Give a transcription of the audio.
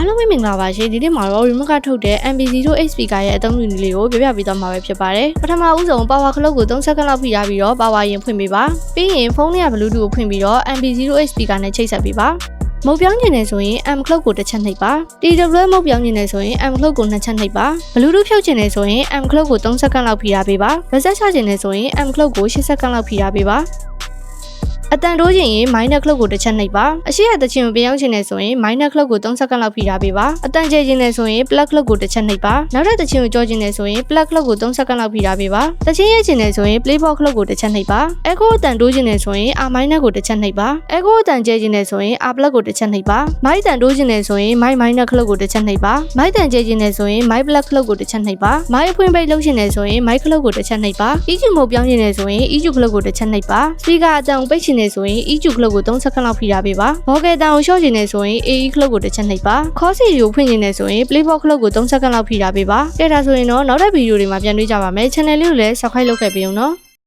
အားလုံးပဲမင်္ဂလာပါရှင်ဒီနေ့မှာတော့ remote ကထုတ်တဲ့ MB0H speaker ရဲ့အသုံးပြုနည်းလေးကိုပြပြပေးသွားမှာပဲဖြစ်ပါတယ်ပထမဦးဆုံး power clock ကို3စက္ကန့်လောက်ဖိထားပြီးတော့ power ရင်ဖွင့်ပေးပါပြီးရင်ဖုန်းနဲ့ Bluetooth ကိုဖွင့်ပြီးတော့ MB0H speaker နဲ့ချိတ်ဆက်ပေးပါမုတ်ပြောင်းနေတယ်ဆိုရင် M clock ကိုတစ်ချက်နှိပ်ပါ TWS မုတ်ပြောင်းနေတယ်ဆိုရင် M clock ကို2ချက်နှိပ်ပါ Bluetooth ဖြုတ်ချင်တယ်ဆိုရင် M clock ကို3စက္ကန့်လောက်ဖိထားပေးပါ reset ချချင်တယ်ဆိုရင် M clock ကို8စက္ကန့်လောက်ဖိထားပေးပါအတန်တိုးခြင်းရင် minor clock ကိုတစ်ချက်နှိပ်ပါအရှိရတဲ့ချင်းကိုပြောင်းချင်တယ်ဆိုရင် minor clock ကို3စက္ကန့်လောက်ဖိထားပေးပါအတန်ကျခြင်းတယ်ဆိုရင် plus clock ကိုတစ်ချက်နှိပ်ပါနောက်တဲ့ချင်းကိုကြောခြင်းတယ်ဆိုရင် plus clock ကို3စက္ကန့်လောက်ဖိထားပေးပါတချင်းရခြင်းတယ်ဆိုရင် playbox clock ကိုတစ်ချက်နှိပ်ပါ echo အတန်တိုးခြင်းတယ်ဆိုရင် R minor ကိုတစ်ချက်နှိပ်ပါ echo အတန်ကျခြင်းတယ်ဆိုရင် R plus ကိုတစ်ချက်နှိပ်ပါ mic အတန်တိုးခြင်းတယ်ဆိုရင် mic minor clock ကိုတစ်ချက်နှိပ်ပါ mic အတန်ကျခြင်းတယ်ဆိုရင် mic plus clock ကိုတစ်ချက်နှိပ်ပါ mic အဖွင့်ပိတ်လုပ်ခြင်းတယ်ဆိုရင် mic clock ကိုတစ်ချက်နှိပ်ပါ EQ မို့ပြောင်းခြင်းတယ်ဆိုရင် EQ clock ကိုတစ်ချက်နှိပ်ပါ speaker အတန်ကိုပိတ်ခြင်းတယ်ဆိုရင် EQ clock ကို3စက္ကန့်လောက်ဖိထားပေးပါ vocal တန်ကိုလျှော့ခြင်းနဲ့ဆိုရင် AE clock ကိုတစ်ချက်နှိပ်ပါ call CD ကိုဖွင့်ခြင်းနဲ့ဆိုရင် playbox clock ကို3စက္ကန့်လောက်ဖိထားပေးပါကဲဒါဆိုရင်တော့နောက်တဲ့ဗီဒီယိုတွေမှာပြန်တွေ့ကြပါမယ် channel လေးကိုလည်း subscribe လုပ်ခဲ့ပေးအောင်နော်